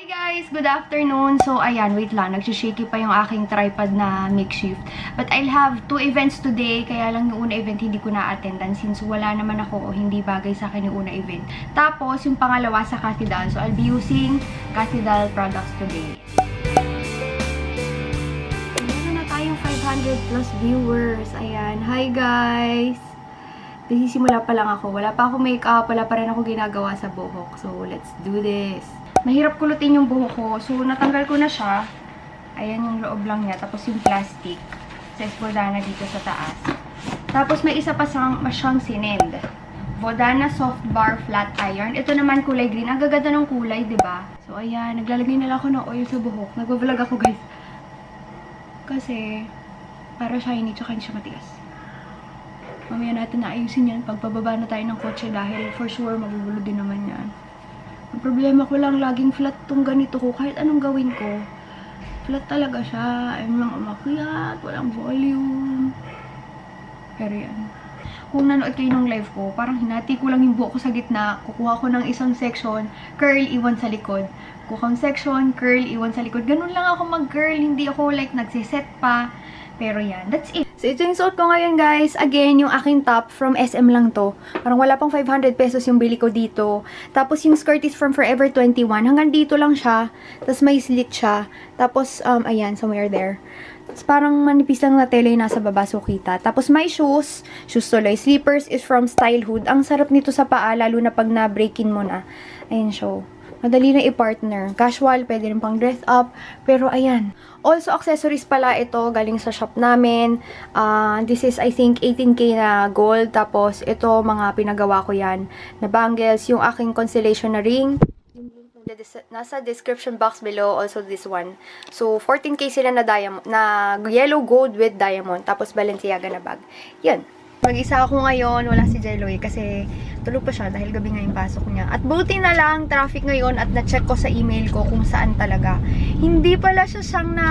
Hi guys! Good afternoon! So, ayan, wait lang. Nagsishaky pa yung aking tripod na makeshift. But I'll have 2 events today. Kaya lang yung una event hindi ko na-attendan since wala naman ako o hindi bagay sa akin yung una event. Tapos, yung pangalawa sa Cathedral. So, I'll be using Cathedral products today. Meron na tayong 500 plus viewers. Ayan. Hi guys! Nagsisimula pa lang ako. Wala pa ako makeup. Wala pa rin ako ginagawa sa buhok. So, let's do this. Mahirap kulutin yung buhok ko. So, natanggal ko na siya. Ayan yung loob lang niya. Tapos yung plastic. Sa Vodana dito sa taas. Tapos may isa pa siyang sinend. Vodana Soft Bar Flat Iron. Ito naman kulay green. Ang gaganda ng kulay, diba? So, ayan. Naglalagay nila ako ng oil sa buhok. Nagbablog ako, guys. Kasi, para shiny tsaka hindi siya matigas. Mamaya natin naayusin yan. Pagpababa na tayo ng kotse dahil for sure magugulo din naman yan. Ang problema ko lang, laging flat tong ganito ko. Kahit anong gawin ko, flat talaga siya. Ayaw lang umakyat, walang volume. Pero yan. Kung nanood kayo ng live ko, parang hinati ko lang yung buhok ko sa gitna. Kukuha ko ng isang section, curl, iwan sa likod. Kukuha ng section, curl, iwan sa likod. Ganun lang ako mag-curl. Hindi ako like nagsiset pa. Pero yan, that's it. So, ito yung suot ko ngayon, guys. Again, yung aking top from SM lang to. Parang wala pang 500 pesos yung bili ko dito. Tapos, yung skirt is from Forever 21. Hanggang dito lang siya. Tapos, may slit siya. Tapos, ayan, somewhere there. Tapos, parang manipis lang na tela yung nasa baba, so kita. Tapos, may shoes. Shoes tuloy. Slippers is from Stylehood. Ang sarap nito sa paa, lalo na pag na-break-in mo na. Ayan, show. Madali na i-partner. Casual, pwede rin pang dress up. Pero, ayan. Also, accessories pala ito. Galing sa shop namin. This is, I think, 18K na gold. Tapos, ito, mga pinagawa ko yan. Na bangles. Yung aking constellation na ring. Nasa description box below. Also, this one. So, 14K sila na diamond. Na yellow gold with diamond. Tapos, Balenciaga na bag. Yan. Mag-isa ako ngayon, wala si Jeloy kasi tulog pa siya dahil gabi nga yung pasok niya. At buti na lang, traffic ngayon at na-check ko sa email ko kung saan talaga. Hindi pala siya siyang na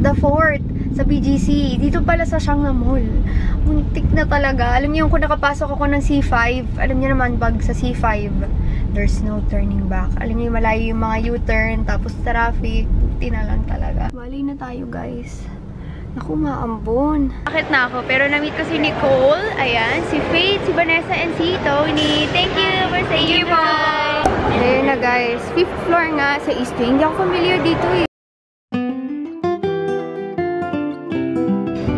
The Fort sa BGC. Dito pala sa Shanghai Mall. Muntik na talaga. Alam niyo kung nakapasok ako ng C5, alam niyo naman pag sa C5, there's no turning back. Alam niyo malayo yung mga U-turn, tapos traffic. Buti na lang talaga. Bali na tayo, guys. Naku, maambon. Bakit na ako? Pero na-meet ko si Nicole. Ayan. Si Faith, si Vanessa, and si Tony. Thank you for saying bye. Ayan na, guys. 5th floor nga sa East Wing. Hindi ako familiar dito eh.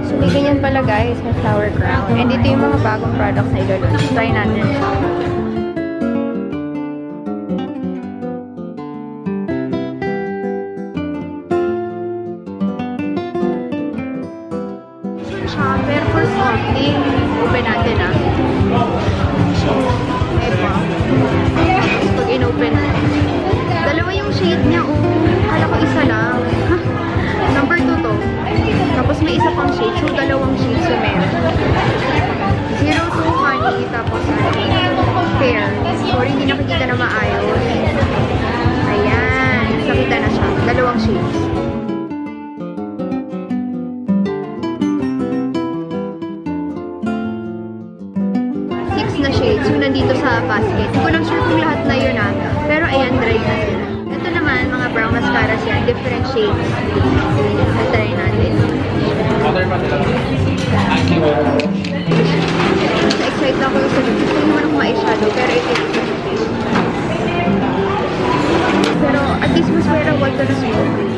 So, may ganyan pala, guys. May flower crown. And dito yung mga bagong products na ilo-launch. Try natin siya. Pero for something, open natin So, eto. Pag in-open, dalawa yung shade niya, kala ko isa lang. Number 2 to. Tapos may isa pang shade. So, dalawang shades yung meron. 02 honey, tapos fair. Sorry, hindi nakikita na maayos. Ayan. Nakita na siya. Dalawang shades. Na shades yung nandito sa basket. Hindi ko lang sure kung lahat na yun pero ayan, dry na sila. Ito naman, mga brown mascaras yan. Different shades. Try natin. Excited ako sa gusto ko naman akong ma-eyeshadow pero ito yung pero at least mas wearable to na smoke.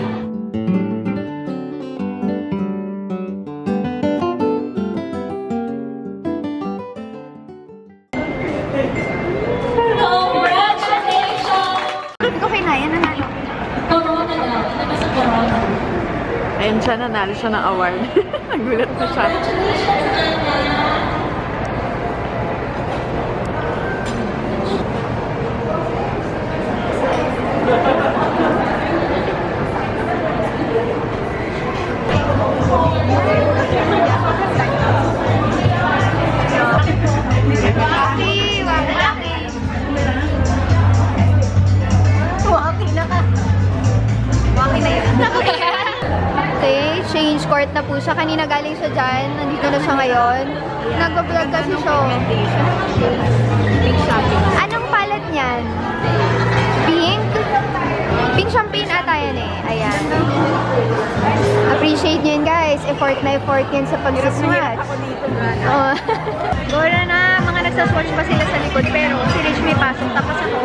Ayun siya, nanalo siya ng award. Nagulat pa siya. Change court na po siya. Kanina galing siya dyan. Nandito na siya ngayon. Nag-vlog kasi siya. Anong palette niyan? Pink? Pink campaign ata yan eh. Ayan. Appreciate nyo yun guys. Effort na effort yan sa pag-swatch. Ako dito, brother. Oh. Gora na, mga nagsaswatch pa sila sa likod. Pero si Rich may pasok. Tapos ako,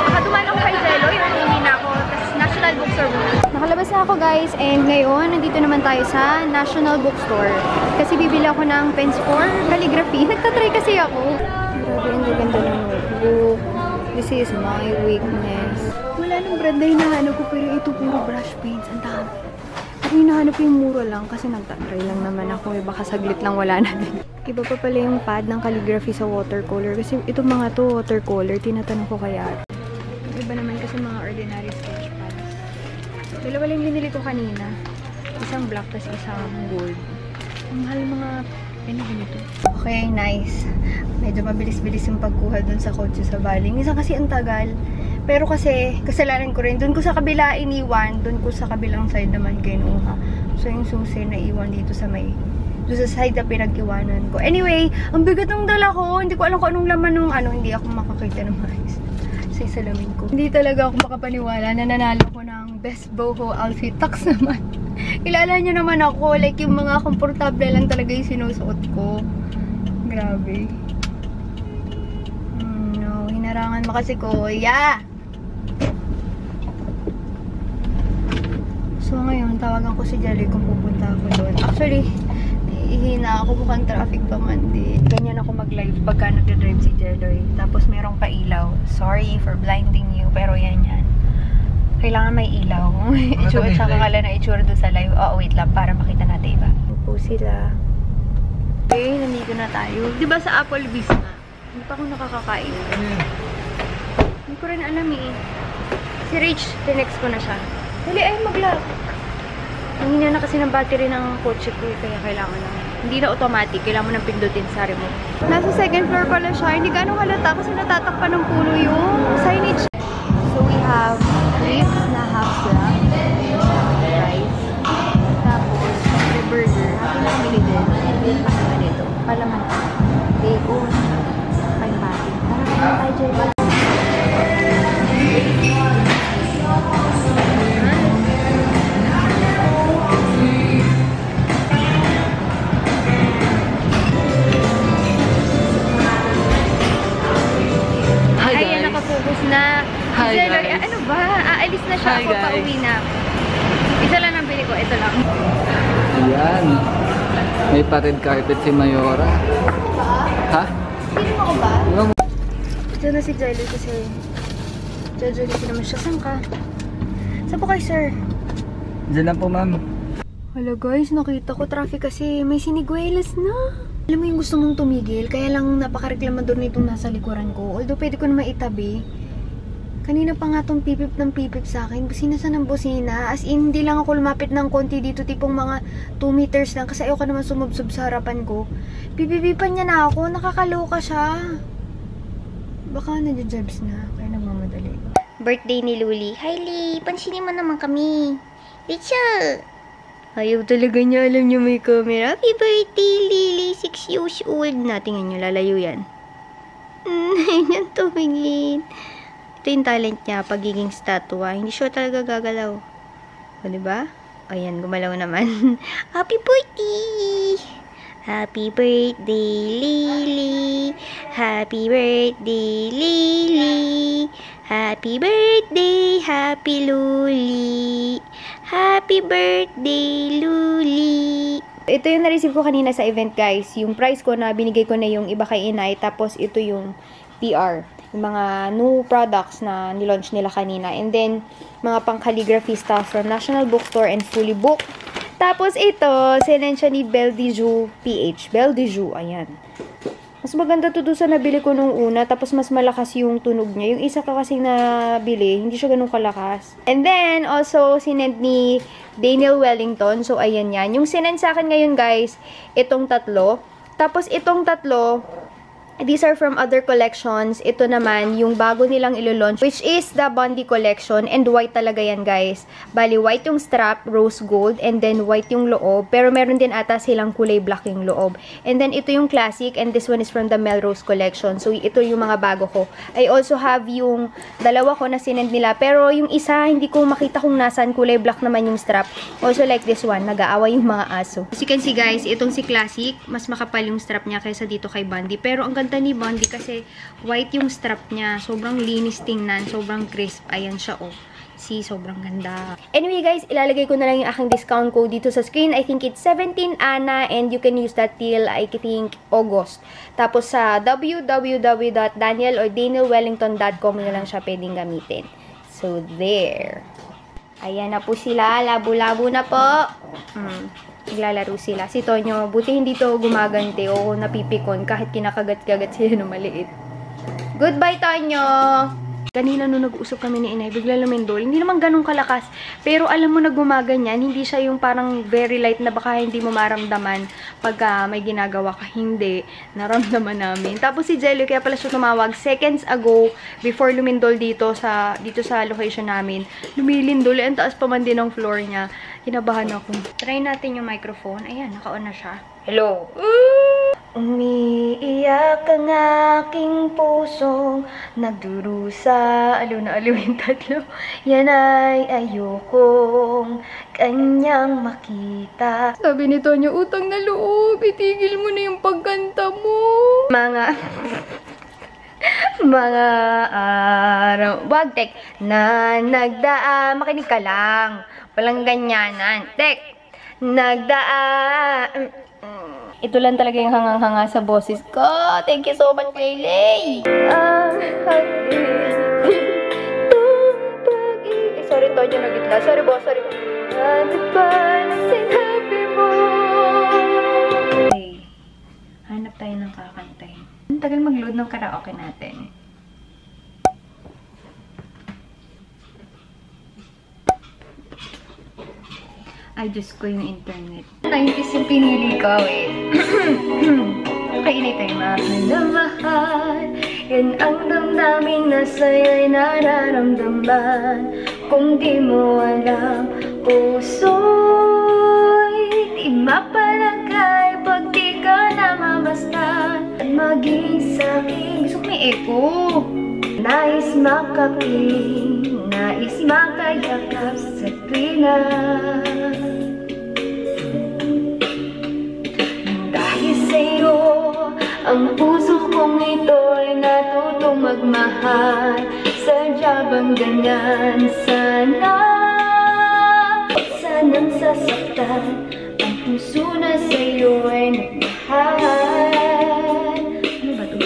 nakaduman ako kay Jello. Yung uwi na ako. Tapos National Bookstore. Nakalabas na ako guys. And ngayon, nandito naman tayo sa National Bookstore. Kasi bibili ako ng pens for calligraphy. Nagtatry kasi ako. Grabe, ang ganda ng notebook. This is my weakness. Wala nang brand na hinahanap ko. Pero ito puro brush paints. Ang dami. Ako hinahanap yung mura lang kasi nagtatry lang naman ako. Baka saglit lang wala na din. Iba pa pala yung pad ng calligraphy sa watercolor. Kasi itong mga to watercolor, tinatanong ko kaya. Iba naman kasi mga ordinary sketch pads. Dalawa lang binili ko kanina. Isang black, tas isang gold. Ang mahal mga ganito. Okay, nice. Medyo mabilis-bilis yung pagkuha dun sa kotse sa baling. Minsan kasi ang tagal. Pero kasi, kasalanan ko rin. Doon ko sa kabila iniwan. Doon ko sa kabilang side naman kinuha. So, yung susi na iwan dito sa may... Doon sa side na pinag-iwanan ko. Anyway, ang bigat ng dala ko. Hindi ko alam kung anong laman nung ano. Hindi ako makakita ng mais. Sa salamin ko. Hindi talaga ako makapaniwala na nanalo ko ng best boho outfit. Tax naman. Kilala nyo naman ako. Like, yung mga komportable lang talaga yung sinusuot ko. Grabe. No, hinarangan mo kasi ko. Yeah! So ngayon, tawagan ko si Jelly kung pupunta ako doon. Actually, ihina ako, mukhang traffic pa man din. Ganyan ako mag-live pagka nagdadrive si Jelly. Tapos merong pailaw. Sorry for blinding you, pero yan. Kailangan may ilaw. Itsura, sa kakala na itsura doon sa live. Oh, wait lang, para makita natin iba. Upo sila. Okay, nandito na tayo. Diba sa Applebee's na? Hindi pa ako nakakakain. Hindi ko rin alam eh. Si Rich, tinext ko na siya. Dali, ay mag-lock. Nangyina na kasi ng battery ng kotse ko, kaya kailangan na. Hindi na automatic, kailangan mo nang pindutin sa remote. Nasa second floor pala siya. Hindi ganun halata kasi natatakpan ng puno yung signage. So we have ribs na half wrap, rice, tapos may burger. Happy na kami din. Ano ba nito? Palaman. Bacon. Kain pati. Parang tayo dyan. Na. Hi, Jello, guys. ano ba? Aalis na siya. Hi, Ako guys. pauwi na. Isa lang ang bili ko. Ito lang. Ayan. May pa-red carpet si Mayora. Ha? Sino mo ko ba? Tingnan mo. Ito na si Jello kasi Jello naman siya. Saan ka? Saan po kayo, sir? Diyan lang po, ma'am. Hello guys, nakita ko traffic kasi may siniguelas na. Alam mo yung gusto mong tumigil, kaya lang napaka-reklamador nitong nasa likuran ko. Although pwede ko na maitabi. Kanina pa nga tong pipip ng pipip sa akin. Busina sa ng busina. As in, hindi lang ako lumapit ng konti dito. Tipong mga 2 meters lang. Kasi ayoko naman sumubsob sa harapan ko. Pipipipan niya na ako. Nakakaloka siya. Baka nadya-jobs na. Kaya nagmamadali. Birthday ni Luli. Hi, Lee. Pansinin mo naman kami. Rachel! Ayaw talaga niya. Alam niyo may camera. Happy birthday, Lily. 6 years old na. Tingnan niyo, lalayo yan. Ayun, tumingin. Ito yung talent niya, pagiging statua. Hindi siya talaga gagalaw. O, diba? Ayan, gumalaw naman. Happy birthday! Happy birthday, Lily. Happy birthday, Lily. Happy birthday, happy Luli. Happy birthday, Luli. Ito yung na-receive ko kanina sa event, guys. Yung price ko na binigay ko na yung iba kay Inay. Tapos ito yung PR. Yung mga new products na nilaunch nila kanina. And then, mga pang-calligraphy stuff from National Bookstore and Fully Booked. Tapos ito, sinend siya ni Belle de Joux PH. Belle de Joux, ayan. Mas maganda to doon sa nabili ko nung una. Tapos mas malakas yung tunog niya. Yung isa ka kasing nabili, hindi siya ganun kalakas. And then, also, sinend ni Daniel Wellington. So, ayan yan. Yung sinend sa akin ngayon, guys, itong tatlo. Tapos, itong tatlo, These are from other collections. Ito naman, yung bago nilang ilo-launch, which is the Bondi collection. And white talaga yan, guys. Bali, white yung strap, rose gold, and then white yung loob. Pero meron din ata silang kulay black yung loob. And then, ito yung classic, and this one is from the Melrose collection. So, ito yung mga bago ko. I also have yung dalawa ko na sinend nila. Pero yung isa, hindi ko makita kung nasan. Kulay black naman yung strap. Also, like this one, nag-aaway yung mga aso. As you can see, guys, itong si Classic, mas makapal yung strap niya kaysa dito kay Bondi. Pero ang ganda ni Bondi kasi white yung strap niya. Sobrang linis tingnan. Sobrang crisp. Ayan siya, oh. See, sobrang ganda. Anyway, guys, ilalagay ko na lang yung aking discount code dito sa screen. I think it's 17 ANA and you can use that till, I think, August. Tapos sa www.daniel or danielwellington.com na lang siya pwedeng gamitin. So, there. Ayan na po sila. Labo-labo na po. Naglalaro sila. Si Tonyo, buti hindi to gumagante o napipikon kahit kinakagat-kagat sila ng maliit. Goodbye, Tonyo! Kanina nung nag-usap kami ni Inay, bigla lumindol. Hindi naman ganun kalakas. Pero alam mo na gumaganyan, hindi siya yung parang very light na baka hindi mo maramdaman pagka may ginagawa ka. Hindi. Naramdaman namin. Tapos si Jelly, kaya pala siya tumawag seconds ago before lumindol dito sa location namin. Lumilindol. Ang taas pa man din ang floor niya. Kinabahan ako. Try natin yung microphone. Ayan, naka-on na siya. Hello! Umiiyak ang aking pusong nagdurusa. Aliw na aliw yung tatlo. Yan ay ayokong kanyang makita. Sabi ni Tonyo, utang na loob. Itigil mo na yung pagkanta mo. Mga araw. Wag, tek. Na nagdaan. Makinig ka lang. Walang ganyanan. Tek. Nagdaan. Ito lang talaga yung hangang-hanga sa boses ko. Thank you so much, Laylay. Sorry, Tonyo, nagitla. Sorry, boss. Sorry. Ano ba na sinabi mo? Okay. Hanap tayo ng kakantahin. Ang tagal mag-load ng karaoke natin. Ay, Diyos ko yung internet. 90s yung pinili ko, eh. Kainay tayo, mahal. Yan ang damdamin na sa'yo'y nararamdaman. Kung di mo alam, puso'y di mapalagay pag di ka namamastan. At maging sa'kin, gusto ko may echo. Nais makaking, nais makayakap sa tuwina. Dahil sa'yo, ang puso kong ito'y natutong magmahal. Sadya bang ganyan? Sanang sasaktan. Ang puso na sa'yo ay nagmahal. Ano ba ito?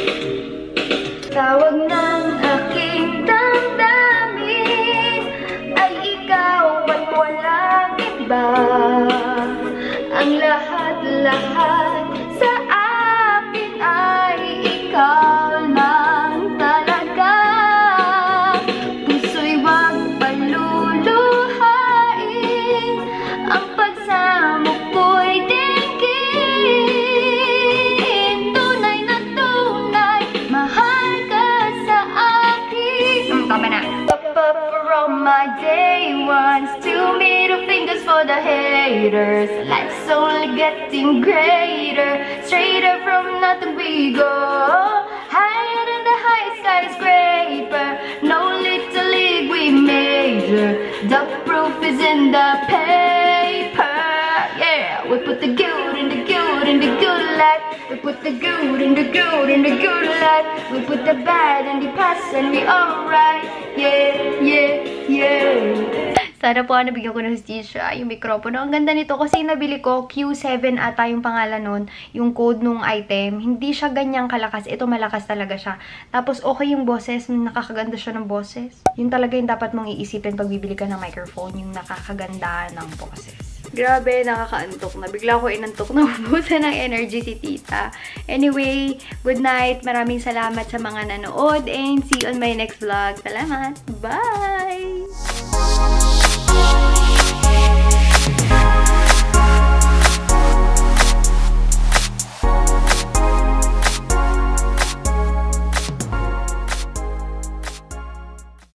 Tawag ng aking damdamin ay ikaw at walang iba. Ang lahat-lahat sa akin ay ikaw lang talaga. Puso'y wag paluluhain, ang pagsamo ko'y tingin. Tunay na tunay, mahal ka sa akin. Tama na. From my day ones to middle fingers for the haters. Life's only getting greater. Straighter from nothing we go. Higher than the high skyscraper. No little league we major. The proof is in the paper. Yeah, we put the good in the good in the good light. We put the good in the good in the good light. We put the bad in the past and we alright. Yeah, yeah, yeah. Sana po nabigyan ko ng hustisya yung mikropono. Ang ganda nito kasi nabili ko, Q7 ata yung pangalan nun, yung code nung item. Hindi siya ganyang kalakas. Ito malakas talaga siya. Tapos okay yung boses, nakakaganda siya ng boses. Yung talaga yung dapat mong iisipin pag bibili ka ng microphone, yung nakakaganda ng boses. Grabe, nakakaantok na. Bigla ko inantok na ubusan ng energy si tita. Anyway, good night. Maraming salamat sa mga nanood and see you on my next vlog. Salamat! Bye!